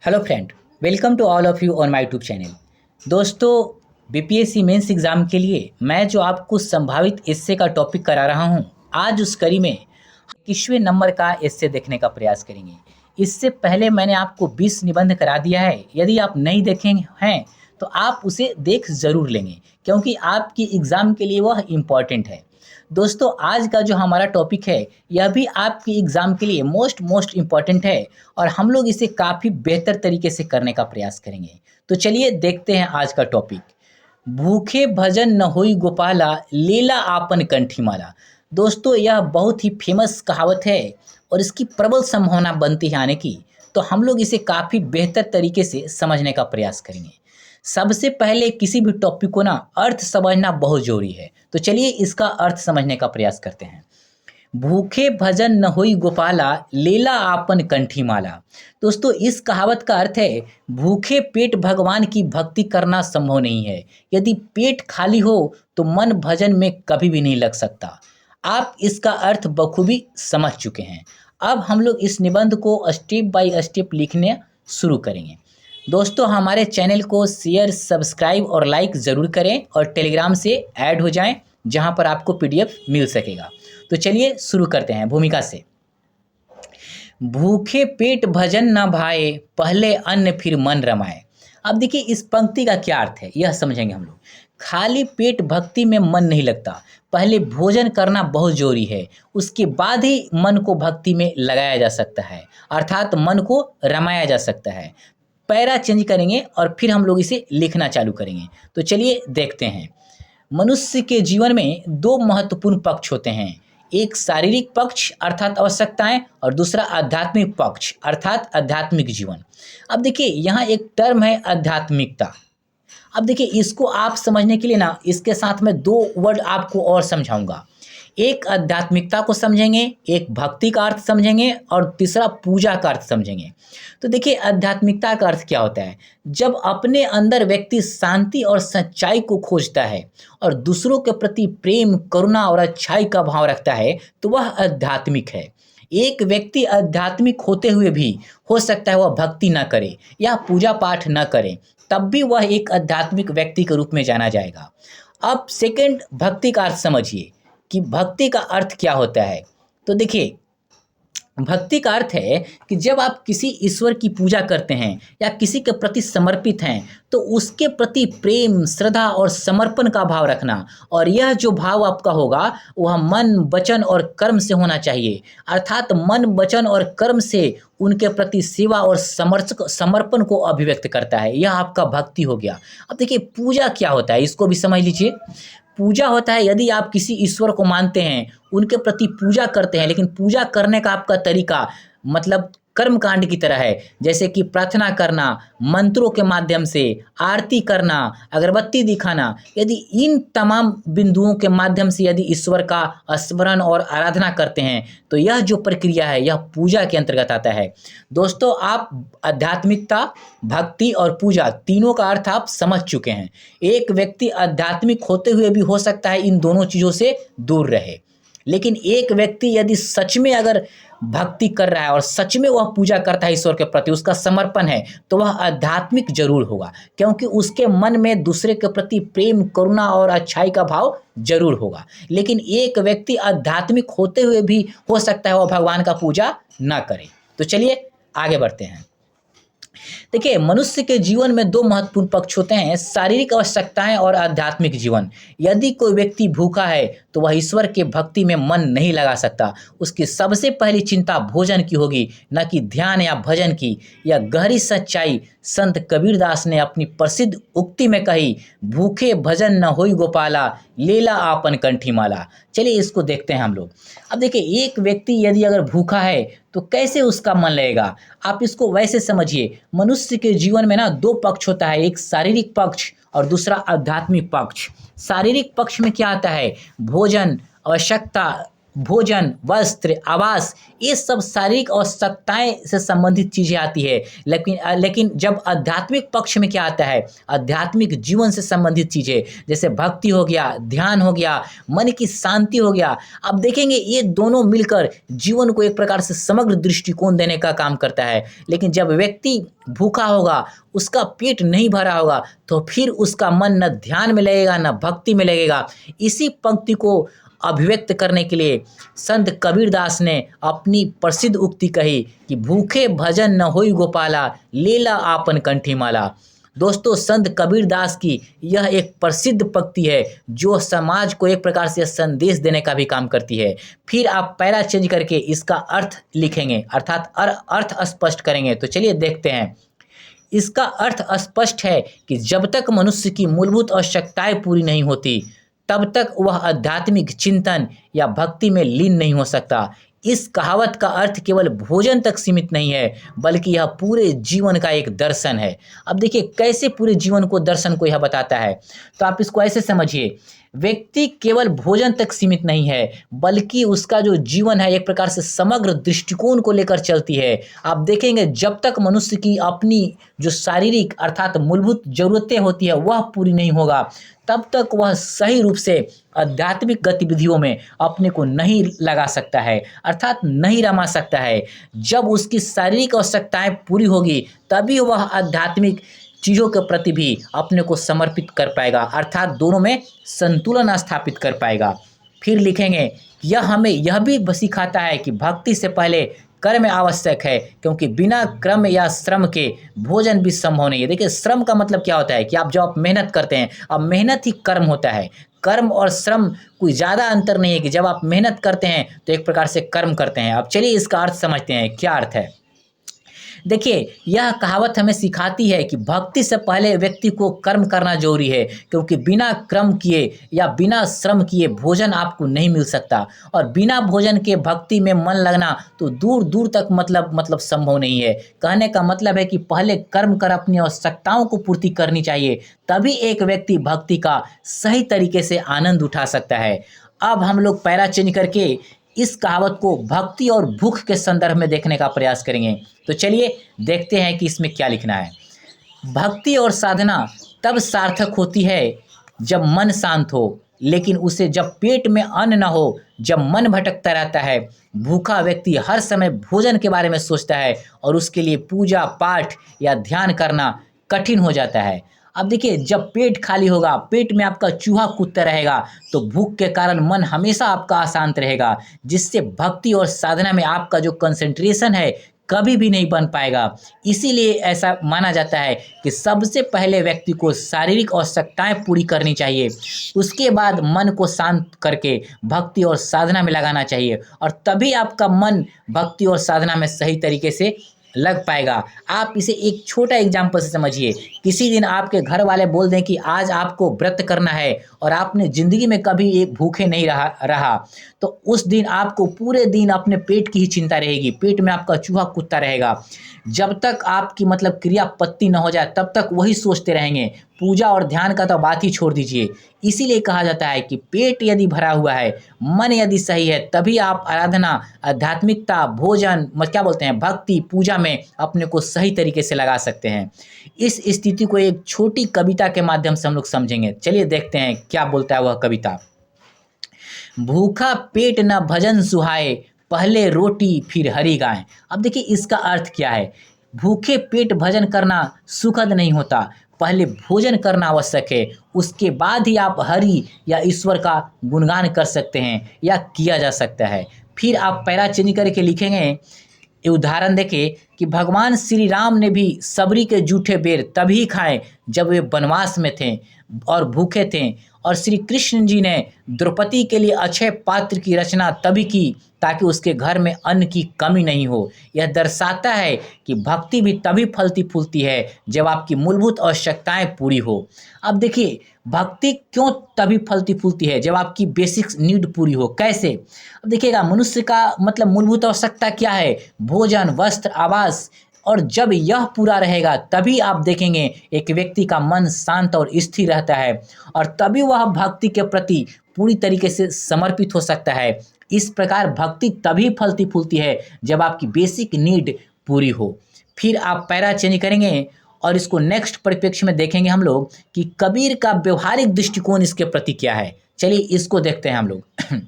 Hello friend, welcome to all of you on my YouTube channel. दोस्तों, BPSC mains exam के लिए मैं जो आपको संभावित एस्से का टॉपिक करा रहा हूं, आज उस कड़ी में 21वें नंबर का एस्से देखने का प्रयास करेंगे। इससे पहले मैंने आपको 20 निबंध करा दिया है। यदि आप नहीं देखे हैं तो आप उसे देख ज़रूर लेंगे, क्योंकि आपकी एग्ज़ाम के लिए वह इम्पॉर्टेंट है। दोस्तों, आज का जो हमारा टॉपिक है यह भी आपकी एग्ज़ाम के लिए मोस्ट इम्पॉर्टेंट है और हम लोग इसे काफ़ी बेहतर तरीके से करने का प्रयास करेंगे। तो चलिए देखते हैं आज का टॉपिक। भूखे भजन न होई गोपाला, लेला आपन कंठी माला। दोस्तों, यह बहुत ही फेमस कहावत है और इसकी प्रबल संभावना बनती है आने की। तो हम लोग इसे काफ़ी बेहतर तरीके से समझने का प्रयास करेंगे। सबसे पहले किसी भी टॉपिक को ना अर्थ समझना बहुत ज़रूरी है। तो चलिए इसका अर्थ समझने का प्रयास करते हैं। भूखे भजन न होई गोपाला, लेला आपन कंठी माला। दोस्तों, इस कहावत का अर्थ है भूखे पेट भगवान की भक्ति करना संभव नहीं है। यदि पेट खाली हो तो मन भजन में कभी भी नहीं लग सकता। आप इसका अर्थ बखूबी समझ चुके हैं। अब हम लोग इस निबंध को स्टेप बाय स्टेप लिखने शुरू करेंगे। दोस्तों, हमारे चैनल को शेयर, सब्सक्राइब और लाइक ज़रूर करें और टेलीग्राम से ऐड हो जाएं, जहां पर आपको पीडीएफ मिल सकेगा। तो चलिए शुरू करते हैं भूमिका से। भूखे पेट भजन न भाए, पहले अन्न फिर मन रमाए। अब देखिए इस पंक्ति का क्या अर्थ है, यह समझेंगे हम लोग। खाली पेट भक्ति में मन नहीं लगता। पहले भोजन करना बहुत जरूरी है, उसके बाद ही मन को भक्ति में लगाया जा सकता है, अर्थात मन को रमाया जा सकता है। पैरा चेंज करेंगे और फिर हम लोग इसे लिखना चालू करेंगे। तो चलिए देखते हैं। मनुष्य के जीवन में दो महत्वपूर्ण पक्ष होते हैं। एक शारीरिक पक्ष अर्थात आवश्यकताएं और दूसरा आध्यात्मिक पक्ष अर्थात आध्यात्मिक जीवन। अब देखिए यहाँ एक टर्म है आध्यात्मिकता। अब देखिए इसको आप समझने के लिए ना इसके साथ में दो वर्ड आपको और समझाऊंगा। एक आध्यात्मिकता को समझेंगे, एक भक्ति का अर्थ समझेंगे और तीसरा पूजा का अर्थ समझेंगे। तो देखिए आध्यात्मिकता का अर्थ क्या होता है। जब अपने अंदर व्यक्ति शांति और सच्चाई को खोजता है और दूसरों के प्रति प्रेम, करुणा और अच्छाई का भाव रखता है तो वह आध्यात्मिक है। एक व्यक्ति आध्यात्मिक होते हुए भी हो सकता है वह भक्ति ना करे या पूजा पाठ ना करे, तब भी वह एक आध्यात्मिक व्यक्ति के रूप में जाना जाएगा। अब सेकंड भक्ति का अर्थ समझिए कि भक्ति का अर्थ क्या होता है। तो देखिए भक्ति का अर्थ है कि जब आप किसी ईश्वर की पूजा करते हैं या किसी के प्रति समर्पित हैं तो उसके प्रति प्रेम, श्रद्धा और समर्पण का भाव रखना, और यह जो भाव आपका होगा वह मन, वचन और कर्म से होना चाहिए। अर्थात मन, वचन और कर्म से उनके प्रति सेवा और समर्पण को अभिव्यक्त करता है। यह आपका भक्ति हो गया। अब देखिए पूजा क्या होता है, इसको भी समझ लीजिए। पूजा होता है यदि आप किसी ईश्वर को मानते हैं, उनके प्रति पूजा करते हैं, लेकिन पूजा करने का आपका तरीका मतलब कर्म कांड की तरह है, जैसे कि प्रार्थना करना, मंत्रों के माध्यम से आरती करना, अगरबत्ती दिखाना। यदि इन तमाम बिंदुओं के माध्यम से यदि ईश्वर का स्मरण और आराधना करते हैं तो यह जो प्रक्रिया है यह पूजा के अंतर्गत आता है। दोस्तों, आप आध्यात्मिकता, भक्ति और पूजा तीनों का अर्थ आप समझ चुके हैं। एक व्यक्ति आध्यात्मिक होते हुए भी हो सकता है इन दोनों चीज़ों से दूर रहे, लेकिन एक व्यक्ति यदि सच में अगर भक्ति कर रहा है और सच में वह पूजा करता है ईश्वर के प्रति, उसका समर्पण है, तो वह आध्यात्मिक जरूर होगा, क्योंकि उसके मन में दूसरे के प्रति प्रेम, करुणा और अच्छाई का भाव जरूर होगा। लेकिन एक व्यक्ति आध्यात्मिक होते हुए भी हो सकता है वह भगवान का पूजा ना करे। तो चलिए आगे बढ़ते हैं। देखिए मनुष्य के जीवन में दो महत्वपूर्ण पक्ष होते हैं, शारीरिक आवश्यकताएं और आध्यात्मिक जीवन। यदि कोई व्यक्ति भूखा है तो वह ईश्वर के भक्ति में मन नहीं लगा सकता। उसकी सबसे पहली चिंता भोजन की होगी, न कि ध्यान या भजन की। यह गहरी सच्चाई संत कबीरदास ने अपनी प्रसिद्ध उक्ति में कही, भूखे भजन न होई गोपाला, लेला आपन कंठी माला। चलिए इसको देखते हैं हम लोग। अब देखिए एक व्यक्ति यदि अगर भूखा है तो कैसे उसका मन लगेगा। आप इसको वैसे समझिए, मनुष्य के जीवन में ना दो पक्ष होता है, एक शारीरिक पक्ष और दूसरा आध्यात्मिक पक्ष। शारीरिक पक्ष में क्या आता है, भोजन, आवश्यकता, भोजन, वस्त्र, आवास, ये सब शारीरिक आवश्यकताएँ से संबंधित चीज़ें आती है। लेकिन जब आध्यात्मिक पक्ष में क्या आता है, आध्यात्मिक जीवन से संबंधित चीज़ें, जैसे भक्ति हो गया, ध्यान हो गया, मन की शांति हो गया। आप देखेंगे ये दोनों मिलकर जीवन को एक प्रकार से समग्र दृष्टिकोण देने का काम करता है। लेकिन जब व्यक्ति भूखा होगा, उसका पेट नहीं भरा होगा, तो फिर उसका मन न ध्यान में लगेगा, न भक्ति में लगेगा। इसी पंक्ति को अभिव्यक्त करने के लिए संत कबीरदास ने अपनी प्रसिद्ध उक्ति कही कि भूखे भजन न होई गोपाला, लेला आपन कंठी माला। दोस्तों, संत कबीरदास की यह एक प्रसिद्ध पंक्ति है जो समाज को एक प्रकार से संदेश देने का भी काम करती है। फिर आप पैरा चेंज करके इसका अर्थ लिखेंगे, अर्थात अर्थ स्पष्ट करेंगे। तो चलिए देखते हैं। इसका अर्थ स्पष्ट है कि जब तक मनुष्य की मूलभूत आवश्यकताएं पूरी नहीं होती, तब तक वह आध्यात्मिक चिंतन या भक्ति में लीन नहीं हो सकता। इस कहावत का अर्थ केवल भोजन तक सीमित नहीं है, बल्कि यह पूरे जीवन का एक दर्शन है। अब देखिए कैसे पूरे जीवन को दर्शन को यह बताता है, तो आप इसको ऐसे समझिए। व्यक्ति केवल भोजन तक सीमित नहीं है, बल्कि उसका जो जीवन है एक प्रकार से समग्र दृष्टिकोण को लेकर चलती है। आप देखेंगे जब तक मनुष्य की अपनी जो शारीरिक अर्थात मूलभूत ज़रूरतें होती है वह पूरी नहीं होगा, तब तक वह सही रूप से आध्यात्मिक गतिविधियों में अपने को नहीं लगा सकता है, अर्थात नहीं रमा सकता है। जब उसकी शारीरिक आवश्यकताएं पूरी होगी, तभी वह आध्यात्मिक चीज़ों के प्रति भी अपने को समर्पित कर पाएगा, अर्थात दोनों में संतुलन स्थापित कर पाएगा। फिर लिखेंगे, यह हमें यह भी सिखाता है कि भक्ति से पहले कर्म आवश्यक है, क्योंकि बिना कर्म या श्रम के भोजन भी संभव नहीं है। देखिए, श्रम का मतलब क्या होता है कि जब आप मेहनत करते हैं, अब मेहनत ही कर्म होता है। कर्म और श्रम कोई ज़्यादा अंतर नहीं है कि जब आप मेहनत करते हैं तो एक प्रकार से कर्म करते हैं। अब चलिए इसका अर्थ समझते हैं, क्या अर्थ है। देखिए, यह कहावत हमें सिखाती है कि भक्ति से पहले व्यक्ति को कर्म करना जरूरी है, क्योंकि बिना कर्म किए या बिना श्रम किए भोजन आपको नहीं मिल सकता, और बिना भोजन के भक्ति में मन लगना तो दूर दूर तक मतलब संभव नहीं है। कहने का मतलब है कि पहले कर्म कर अपनी आवश्यकताओं को पूर्ति करनी चाहिए, तभी एक व्यक्ति भक्ति का सही तरीके से आनंद उठा सकता है। अब हम लोग पैरा चेंज करके इस कहावत को भक्ति और भूख के संदर्भ में देखने का प्रयास करेंगे। तो चलिए देखते हैं कि इसमें क्या लिखना है। भक्ति और साधना तब सार्थक होती है जब मन शांत हो, लेकिन उसे जब पेट में अन्न न हो, जब मन भटकता रहता है। भूखा व्यक्ति हर समय भोजन के बारे में सोचता है और उसके लिए पूजा पाठ या ध्यान करना कठिन हो जाता है। अब देखिए, जब पेट खाली होगा, पेट में आपका चूहा कूदता रहेगा, तो भूख के कारण मन हमेशा आपका अशांत रहेगा, जिससे भक्ति और साधना में आपका जो कंसंट्रेशन है कभी भी नहीं बन पाएगा। इसीलिए ऐसा माना जाता है कि सबसे पहले व्यक्ति को शारीरिक आवश्यकताएं पूरी करनी चाहिए, उसके बाद मन को शांत करके भक्ति और साधना में लगाना चाहिए, और तभी आपका मन भक्ति और साधना में सही तरीके से लग पाएगा। आप इसे एक छोटा एग्जाम्पल से समझिए। किसी दिन आपके घर वाले बोल दें कि आज आपको व्रत करना है, और आपने ज़िंदगी में कभी एक भूखे नहीं रहा, तो उस दिन आपको पूरे दिन अपने पेट की ही चिंता रहेगी, पेट में आपका चूहा कूदता रहेगा। जब तक आपकी क्रिया पत्ती न हो जाए तब तक वही सोचते रहेंगे। पूजा और ध्यान का तो बात ही छोड़ दीजिए। इसीलिए कहा जाता है कि पेट यदि भरा हुआ है, मन यदि सही है, तभी आप आराधना, आध्यात्मिकता, भोजन, क्या बोलते हैं, भक्ति, पूजा में अपने को सही तरीके से लगा सकते हैं। इस स्थिति को एक छोटी कविता के माध्यम से हम लोग समझेंगे। चलिए देखते हैं क्या बोलता है वह कविता। भूखा पेट न भजन सुहाए, पहले रोटी फिर हरि गाय। अब देखिए इसका अर्थ क्या है। भूखे पेट भजन करना सुखद नहीं होता, पहले भोजन करना आवश्यक है, उसके बाद ही आप हरि या ईश्वर का गुणगान कर सकते हैं या किया जा सकता है। फिर आप पैरा चेंज करके लिखेंगे, ये उदाहरण देके कि भगवान श्री राम ने भी सबरी के जूठे बेर तभी खाए जब वे वनवास में थे और भूखे थे, और श्री कृष्ण जी ने द्रौपदी के लिए अक्षय पात्र की रचना तभी की ताकि उसके घर में अन्न की कमी नहीं हो। यह दर्शाता है कि भक्ति भी तभी फलती फूलती है जब आपकी मूलभूत आवश्यकताएं पूरी हो। अब देखिए, भक्ति क्यों तभी फलती फूलती है जब आपकी बेसिक नीड पूरी हो। कैसे? अब देखिएगा, मनुष्य का मूलभूत आवश्यकता क्या है? भोजन, वस्त्र, आवास, और जब यह पूरा रहेगा तभी आप देखेंगे एक व्यक्ति का मन शांत और स्थिर रहता है, और तभी वह भक्ति के प्रति पूरी तरीके से समर्पित हो सकता है। इस प्रकार भक्ति तभी फलती फूलती है जब आपकी बेसिक नीड पूरी हो। फिर आप पैरा चेंज करेंगे और इसको नेक्स्ट परिप्रेक्ष्य में देखेंगे हम लोग कि कबीर का व्यवहारिक दृष्टिकोण इसके प्रति क्या है। चलिए इसको देखते हैं हम लोग।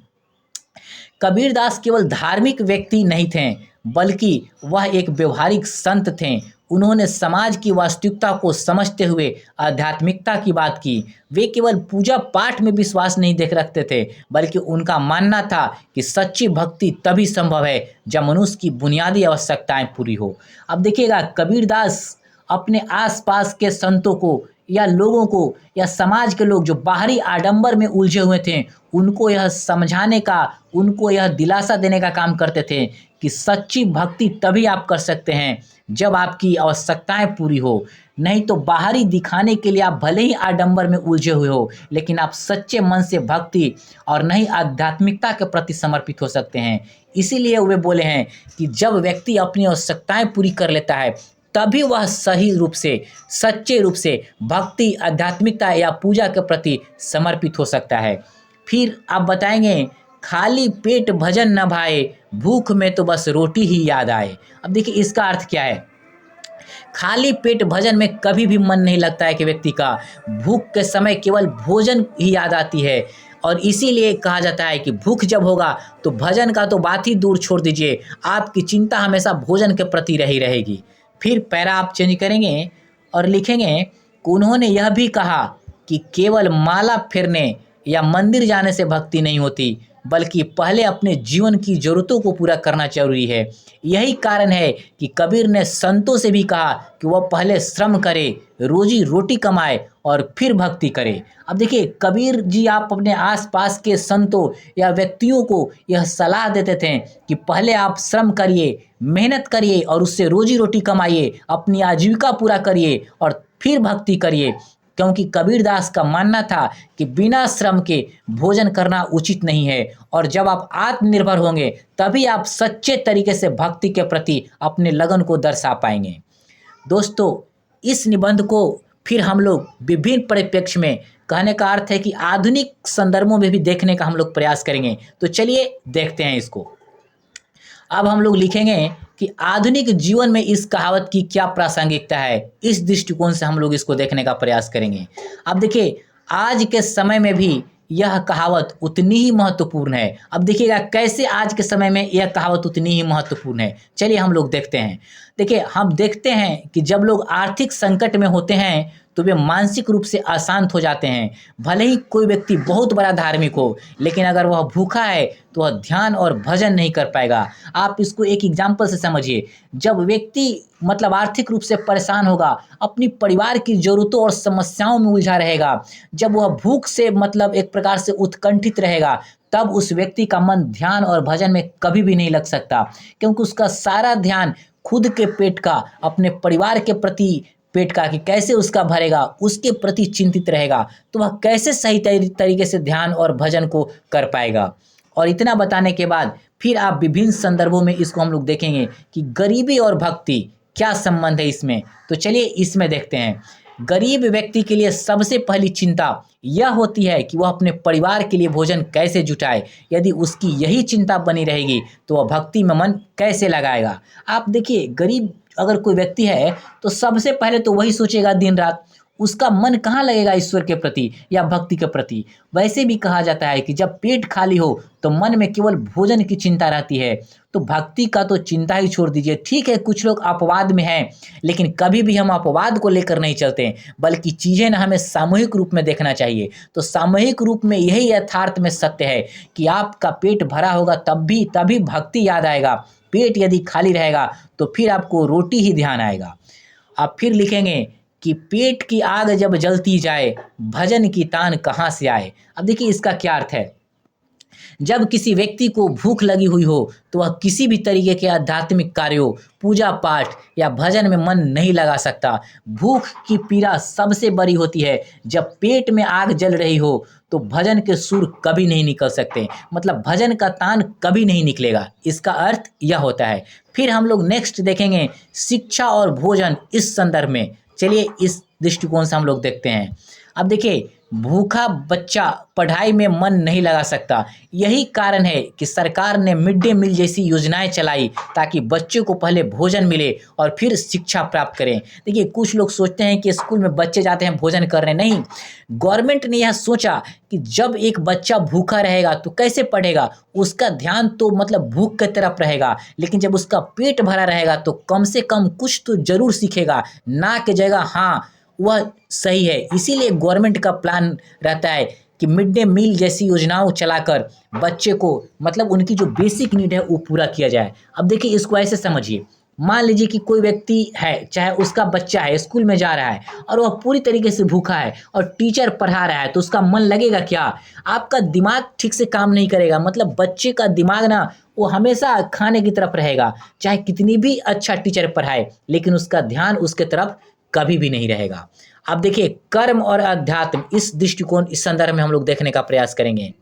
कबीरदास केवल धार्मिक व्यक्ति नहीं थे, बल्कि वह एक व्यवहारिक संत थे। उन्होंने समाज की वास्तविकता को समझते हुए आध्यात्मिकता की बात की। वे केवल पूजा पाठ में विश्वास नहीं देख रखते थे, बल्कि उनका मानना था कि सच्ची भक्ति तभी संभव है जब मनुष्य की बुनियादी आवश्यकताएं पूरी हो। अब देखिएगा, कबीरदास अपने आसपास के संतों को या लोगों को या समाज के लोग जो बाहरी आडंबर में उलझे हुए थे, उनको यह समझाने का, उनको यह दिलासा देने का काम करते थे कि सच्ची भक्ति तभी आप कर सकते हैं जब आपकी आवश्यकताएं पूरी हो। नहीं तो बाहरी दिखाने के लिए आप भले ही आडंबर में उलझे हुए हो, लेकिन आप सच्चे मन से भक्ति और नहीं आध्यात्मिकता के प्रति समर्पित हो सकते हैं। इसीलिए वे बोले हैं कि जब व्यक्ति अपनी आवश्यकताएं पूरी कर लेता है, तभी वह सही रूप से, सच्चे रूप से भक्ति, आध्यात्मिकता या पूजा के प्रति समर्पित हो सकता है। फिर आप बताएंगे, खाली पेट भजन न भाए, भूख में तो बस रोटी ही याद आए। अब देखिए इसका अर्थ क्या है। खाली पेट भजन में कभी भी मन नहीं लगता है कि व्यक्ति का, भूख के समय केवल भोजन ही याद आती है। और इसीलिए कहा जाता है कि भूख जब होगा तो भजन का तो बात ही दूर छोड़ दीजिए, आपकी चिंता हमेशा भोजन के प्रति रही रहेगी। फिर पैरा आप चेंज करेंगे और लिखेंगे कि उन्होंने यह भी कहा कि केवल माला फेरने या मंदिर जाने से भक्ति नहीं होती, बल्कि पहले अपने जीवन की ज़रूरतों को पूरा करना जरूरी है। यही कारण है कि कबीर ने संतों से भी कहा कि वह पहले श्रम करे, रोजी रोटी कमाए और फिर भक्ति करे। अब देखिए, कबीर जी आप अपने आसपास के संतों या व्यक्तियों को यह सलाह देते थे कि पहले आप श्रम करिए, मेहनत करिए और उससे रोजी रोटी कमाइए, अपनी आजीविका पूरा करिए और फिर भक्ति करिए। क्योंकि कबीरदास का मानना था कि बिना श्रम के भोजन करना उचित नहीं है, और जब आप आत्मनिर्भर होंगे तभी आप सच्चे तरीके से भक्ति के प्रति अपने लगन को दर्शा पाएंगे। दोस्तों, इस निबंध को फिर हम लोग विभिन्न परिप्रेक्ष्य में, कहने का अर्थ है कि आधुनिक संदर्भों में भी देखने का हम लोग प्रयास करेंगे। तो चलिए देखते हैं इसको। अब हम लोग लिखेंगे कि आधुनिक जीवन में इस कहावत की क्या प्रासंगिकता है। इस दृष्टिकोण से हम लोग इसको देखने का प्रयास करेंगे। अब देखिए, आज के समय में भी यह कहावत उतनी ही महत्वपूर्ण है। अब देखिएगा कैसे आज के समय में यह कहावत उतनी ही महत्वपूर्ण है। चलिए हम लोग देखते हैं। देखिए, हम देखते हैं कि जब लोग आर्थिक संकट में होते हैं तो वे मानसिक रूप से अशांत हो जाते हैं। भले ही कोई व्यक्ति बहुत बड़ा धार्मिक हो, लेकिन अगर वह भूखा है तो वह ध्यान और भजन नहीं कर पाएगा। आप इसको एक एग्जाम्पल से समझिए। जब व्यक्ति मतलब आर्थिक रूप से परेशान होगा, अपनी परिवार की ज़रूरतों और समस्याओं में उलझा रहेगा, जब वह भूख से मतलब एक प्रकार से उत्कंठित रहेगा, तब उस व्यक्ति का मन ध्यान और भजन में कभी भी नहीं लग सकता, क्योंकि उसका सारा ध्यान खुद के पेट का, अपने परिवार के प्रति पेट का कि कैसे उसका भरेगा, उसके प्रति चिंतित रहेगा, तो वह कैसे सही तरीके से ध्यान और भजन को कर पाएगा। और इतना बताने के बाद फिर आप विभिन्न संदर्भों में इसको हम लोग देखेंगे कि गरीबी और भक्ति क्या संबंध है इसमें। तो चलिए इसमें देखते हैं। गरीब व्यक्ति के लिए सबसे पहली चिंता यह होती है कि वह अपने परिवार के लिए भोजन कैसे जुटाए। यदि उसकी यही चिंता बनी रहेगी तो वह भक्ति में मन कैसे लगाएगा। आप देखिए, गरीब अगर कोई व्यक्ति है तो सबसे पहले तो वही सोचेगा दिन रात, उसका मन कहाँ लगेगा ईश्वर के प्रति या भक्ति के प्रति। वैसे भी कहा जाता है कि जब पेट खाली हो तो मन में केवल भोजन की चिंता रहती है, तो भक्ति का तो चिंता ही छोड़ दीजिए। ठीक है, कुछ लोग अपवाद में हैं, लेकिन कभी भी हम अपवाद को लेकर नहीं चलते, बल्कि चीज़ें ना हमें सामूहिक रूप में देखना चाहिए। तो सामूहिक रूप में यही यथार्थ में सत्य है कि आपका पेट भरा होगा तभी भक्ति याद आएगा। पेट यदि खाली रहेगा तो फिर आपको रोटी ही ध्यान आएगा। आप फिर लिखेंगे कि पेट की आग जब जलती जाए, भजन की तान कहाँ से आए। अब देखिए इसका क्या अर्थ है। जब किसी व्यक्ति को भूख लगी हुई हो तो वह किसी भी तरीके के आध्यात्मिक कार्यों, पूजा पाठ या भजन में मन नहीं लगा सकता। भूख की पीड़ा सबसे बड़ी होती है। जब पेट में आग जल रही हो तो भजन के सुर कभी नहीं निकल सकते, मतलब भजन का तान कभी नहीं निकलेगा। इसका अर्थ यह होता है। फिर हम लोग नेक्स्ट देखेंगे शिक्षा और भोजन इस संदर्भ में। चलिए इस दृष्टिकोण से हम लोग देखते हैं। अब देखिए, भूखा बच्चा पढ़ाई में मन नहीं लगा सकता। यही कारण है कि सरकार ने मिड डे मील जैसी योजनाएं चलाई ताकि बच्चों को पहले भोजन मिले और फिर शिक्षा प्राप्त करें। देखिए, कुछ लोग सोचते हैं कि स्कूल में बच्चे जाते हैं भोजन करने, नहीं। गवर्नमेंट ने यह सोचा कि जब एक बच्चा भूखा रहेगा तो कैसे पढ़ेगा, उसका ध्यान तो मतलब भूख की तरफ रहेगा, लेकिन जब उसका पेट भरा रहेगा तो कम से कम कुछ तो जरूर सीखेगा, ना कि जगह हाँ वह सही है। इसीलिए गवर्नमेंट का प्लान रहता है कि मिड डे मील जैसी योजनाओं चलाकर बच्चे को मतलब उनकी जो बेसिक नीड है वो पूरा किया जाए। अब देखिए, इसको ऐसे समझिए, मान लीजिए कि कोई व्यक्ति है, चाहे उसका बच्चा है, स्कूल में जा रहा है और वह पूरी तरीके से भूखा है और टीचर पढ़ा रहा है, तो उसका मन लगेगा क्या? आपका दिमाग ठीक से काम नहीं करेगा। मतलब बच्चे का दिमाग ना वो हमेशा खाने की तरफ रहेगा, चाहे कितनी भी अच्छा टीचर पढ़ाए, लेकिन उसका ध्यान उसके तरफ कभी भी नहीं रहेगा। अब देखिए, कर्म और अध्यात्म, इस दृष्टिकोण, इस संदर्भ में हम लोग देखने का प्रयास करेंगे।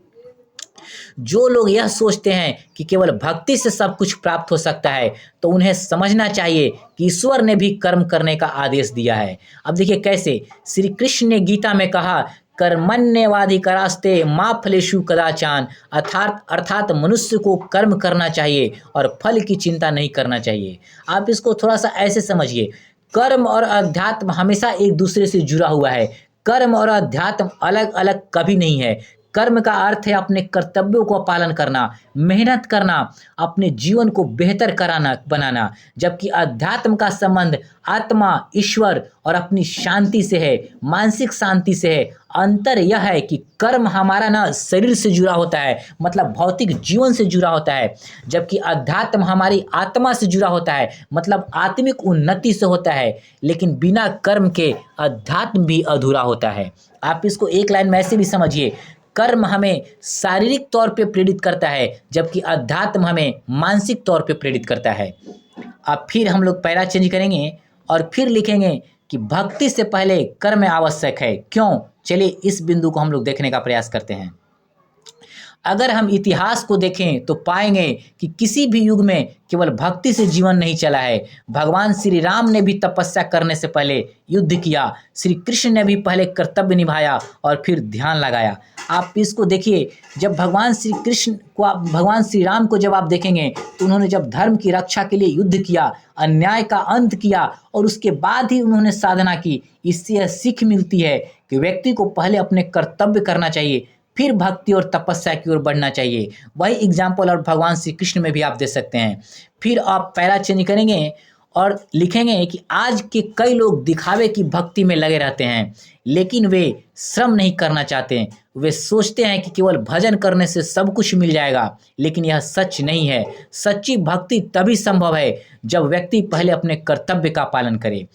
जो लोग यह सोचते हैं कि केवल भक्ति से सब कुछ प्राप्त हो सकता है, तो उन्हें समझना चाहिए कि ईश्वर ने भी कर्म करने का आदेश दिया है। अब देखिए कैसे, श्री कृष्ण ने गीता में कहा, कर्मण्येवाधिकारस्ते मा फलेषु कदाचन, अर्थात मनुष्य को कर्म करना चाहिए और फल की चिंता नहीं करना चाहिए। आप इसको थोड़ा सा ऐसे समझिए, कर्म और अध्यात्म हमेशा एक दूसरे से जुड़ा हुआ है। कर्म और अध्यात्म अलग अलग कभी नहीं है। कर्म का अर्थ है अपने कर्तव्यों को पालन करना, मेहनत करना, अपने जीवन को बेहतर कराना बनाना, जबकि अध्यात्म का संबंध आत्मा, ईश्वर और अपनी शांति से है, मानसिक शांति से है। अंतर यह है कि कर्म हमारा ना शरीर से जुड़ा होता है, मतलब भौतिक जीवन से जुड़ा होता है, जबकि अध्यात्म हमारी आत्मा से जुड़ा होता है, मतलब आत्मिक उन्नति से होता है। लेकिन बिना कर्म के अध्यात्म भी अधूरा होता है। आप इसको एक लाइन में ऐसे भी समझिए, कर्म हमें शारीरिक तौर पे प्रेरित करता है, जबकि अध्यात्म हमें मानसिक तौर पे प्रेरित करता है। अब फिर हम लोग पैरा चेंज करेंगे और फिर लिखेंगे कि भक्ति से पहले कर्म आवश्यक है। क्यों? चलिए इस बिंदु को हम लोग देखने का प्रयास करते हैं। अगर हम इतिहास को देखें तो पाएंगे कि किसी भी युग में केवल भक्ति से जीवन नहीं चला है। भगवान श्री राम ने भी तपस्या करने से पहले युद्ध किया, श्री कृष्ण ने भी पहले कर्तव्य निभाया और फिर ध्यान लगाया। आप इसको देखिए, जब भगवान श्री राम को जब आप देखेंगे तो उन्होंने जब धर्म की रक्षा के लिए युद्ध किया, अन्याय का अंत किया और उसके बाद ही उन्होंने साधना की। इससे यह सीख मिलती है कि व्यक्ति को पहले अपने कर्तव्य करना चाहिए, फिर भक्ति और तपस्या की ओर बढ़ना चाहिए। वही एग्जाम्पल और भगवान श्री कृष्ण में भी आप दे सकते हैं। फिर आप पैरा चेंज करेंगे और लिखेंगे कि आज के कई लोग दिखावे की भक्ति में लगे रहते हैं, लेकिन वे श्रम नहीं करना चाहते। वे सोचते हैं कि केवल भजन करने से सब कुछ मिल जाएगा, लेकिन यह सच नहीं है। सच्ची भक्ति तभी संभव है जब व्यक्ति पहले अपने कर्तव्य का पालन करे।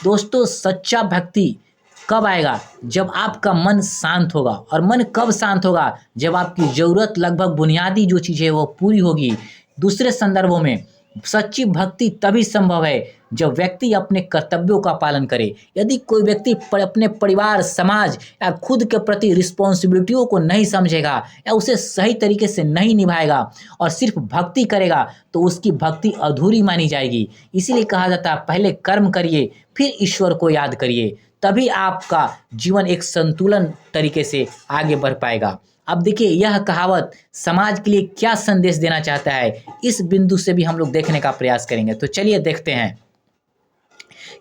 दोस्तों, सच्चा भक्ति कब आएगा? जब आपका मन शांत होगा। और मन कब शांत होगा? जब आपकी ज़रूरत लगभग बुनियादी जो चीज़ है वो पूरी होगी। दूसरे संदर्भों में सच्ची भक्ति तभी संभव है जब व्यक्ति अपने कर्तव्यों का पालन करे। यदि कोई व्यक्ति अपने परिवार, समाज या खुद के प्रति रिस्पॉन्सिबिलिटियों को नहीं समझेगा या उसे सही तरीके से नहीं निभाएगा और सिर्फ भक्ति करेगा, तो उसकी भक्ति अधूरी मानी जाएगी। इसीलिए कहा जाता है, पहले कर्म करिए फिर ईश्वर को याद करिए, तभी आपका जीवन एक संतुलन तरीके से आगे बढ़ पाएगा। अब देखिए, यह कहावत समाज के लिए क्या संदेश देना चाहता है, इस बिंदु से भी हम लोग देखने का प्रयास करेंगे। तो चलिए देखते हैं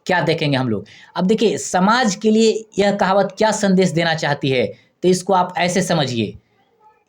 क्या देखेंगे हम लोग। अब देखिए, समाज के लिए यह कहावत क्या संदेश देना चाहती है, तो इसको आप ऐसे समझिए।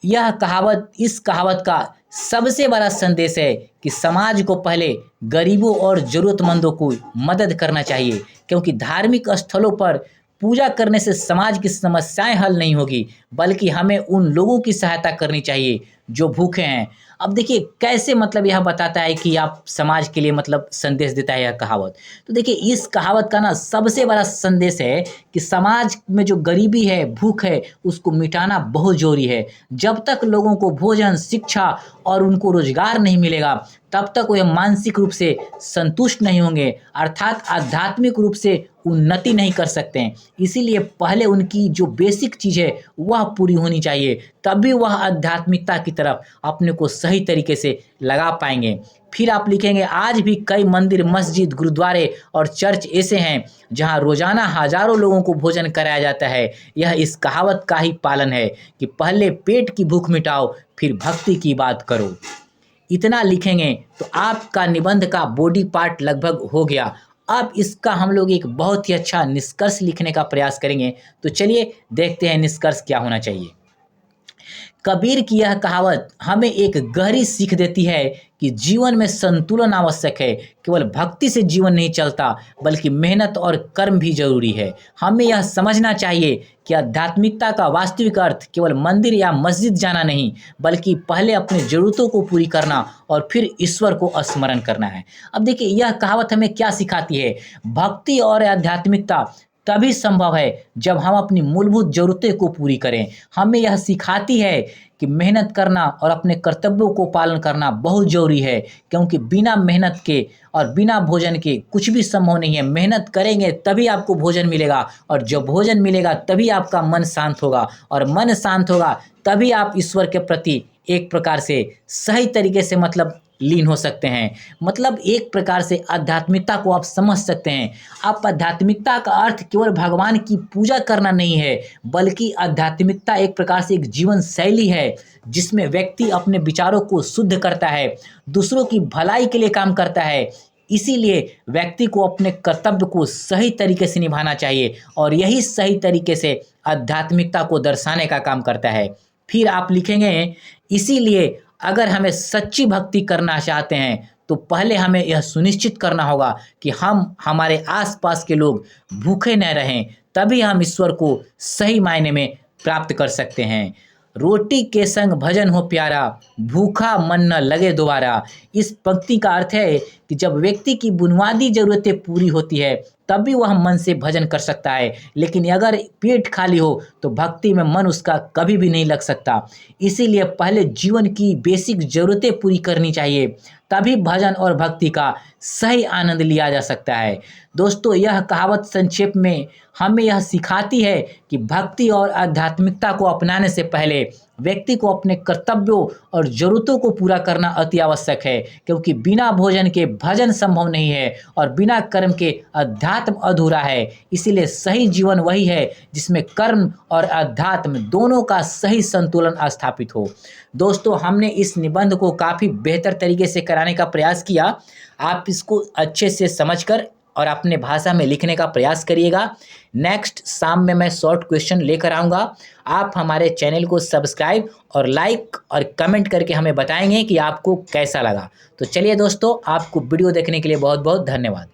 इस कहावत का सबसे बड़ा संदेश है कि समाज को पहले गरीबों और ज़रूरतमंदों को मदद करना चाहिए, क्योंकि धार्मिक स्थलों पर पूजा करने से समाज की समस्याएं हल नहीं होगी, बल्कि हमें उन लोगों की सहायता करनी चाहिए जो भूखे हैं। अब देखिए कैसे, मतलब यह बताता है कि आप समाज के लिए मतलब संदेश देता है यह कहावत। तो देखिए, इस कहावत का ना सबसे बड़ा संदेश है कि समाज में जो गरीबी है, भूख है, उसको मिटाना बहुत जरूरी है। जब तक लोगों को भोजन, शिक्षा और उनको रोजगार नहीं मिलेगा, तब तक वे मानसिक रूप से संतुष्ट नहीं होंगे, अर्थात आध्यात्मिक रूप से उन्नति नहीं कर सकते हैं। इसीलिए पहले उनकी जो बेसिक चीज़ है वह पूरी होनी चाहिए, तभी वह आध्यात्मिकता की तरफ अपने को सही तरीके से लगा पाएंगे। फिर आप लिखेंगे आज भी कई मंदिर, मस्जिद, गुरुद्वारे और चर्च ऐसे हैं जहां रोजाना हजारों लोगों को भोजन कराया जाता है। यह इस कहावत का ही पालन है कि पहले पेट की भूख मिटाओ, फिर भक्ति की बात करो। इतना लिखेंगे तो आपका निबंध का बॉडी पार्ट लगभग हो गया। अब इसका हम लोग एक बहुत ही अच्छा निष्कर्ष लिखने का प्रयास करेंगे। तो चलिए देखते हैं निष्कर्ष क्या होना चाहिए। कबीर की यह कहावत हमें एक गहरी सीख देती है कि जीवन में संतुलन आवश्यक है। केवल भक्ति से जीवन नहीं चलता, बल्कि मेहनत और कर्म भी जरूरी है। हमें यह समझना चाहिए कि आध्यात्मिकता का वास्तविक अर्थ केवल मंदिर या मस्जिद जाना नहीं, बल्कि पहले अपनी जरूरतों को पूरी करना और फिर ईश्वर को स्मरण करना है। अब देखिए यह कहावत हमें क्या सिखाती है। भक्ति और आध्यात्मिकता तभी संभव है जब हम अपनी मूलभूत ज़रूरतें को पूरी करें। हमें यह सिखाती है कि मेहनत करना और अपने कर्तव्यों को पालन करना बहुत ज़रूरी है, क्योंकि बिना मेहनत के और बिना भोजन के कुछ भी संभव नहीं है। मेहनत करेंगे तभी आपको भोजन मिलेगा, और जब भोजन मिलेगा तभी आपका मन शांत होगा, और मन शांत होगा तभी आप ईश्वर के प्रति एक प्रकार से सही तरीके से लीन हो सकते हैं। एक प्रकार से आध्यात्मिकता को आप समझ सकते हैं। आप आध्यात्मिकता का अर्थ केवल भगवान की पूजा करना नहीं है, बल्कि आध्यात्मिकता एक प्रकार से एक जीवन शैली है जिसमें व्यक्ति अपने विचारों को शुद्ध करता है, दूसरों की भलाई के लिए काम करता है। इसीलिए व्यक्ति को अपने कर्तव्य को सही तरीके से निभाना चाहिए, और यही सही तरीके से आध्यात्मिकता को दर्शाने का काम करता है। फिर आप लिखेंगे, इसीलिए अगर हमें सच्ची भक्ति करना चाहते हैं तो पहले हमें यह सुनिश्चित करना होगा कि हम हमारे आसपास के लोग भूखे न रहें, तभी हम ईश्वर को सही मायने में प्राप्त कर सकते हैं। रोटी के संग भजन हो प्यारा, भूखा मन न लगे दोबारा। इस पंक्ति का अर्थ है कि जब व्यक्ति की बुनियादी ज़रूरतें पूरी होती है तभी वह मन से भजन कर सकता है, लेकिन अगर पेट खाली हो तो भक्ति में मन उसका कभी भी नहीं लग सकता। इसीलिए पहले जीवन की बेसिक ज़रूरतें पूरी करनी चाहिए, तभी भजन और भक्ति का सही आनंद लिया जा सकता है। दोस्तों, यह कहावत संक्षेप में हमें यह सिखाती है कि भक्ति और आध्यात्मिकता को अपनाने से पहले व्यक्ति को अपने कर्तव्यों और ज़रूरतों को पूरा करना अति आवश्यक है, क्योंकि बिना भोजन के भजन संभव नहीं है और बिना कर्म के अध्यात्म अधूरा है। इसीलिए सही जीवन वही है जिसमें कर्म और अध्यात्म दोनों का सही संतुलन स्थापित हो। दोस्तों, हमने इस निबंध को काफ़ी बेहतर तरीके से कराने का प्रयास किया। आप इसको अच्छे से समझकर और अपने भाषा में लिखने का प्रयास करिएगा। नेक्स्ट शाम में मैं शॉर्ट क्वेश्चन लेकर आऊँगा। आप हमारे चैनल को सब्सक्राइब और लाइक और कमेंट करके हमें बताएंगे कि आपको कैसा लगा। तो चलिए दोस्तों, आपको वीडियो देखने के लिए बहुत बहुत धन्यवाद।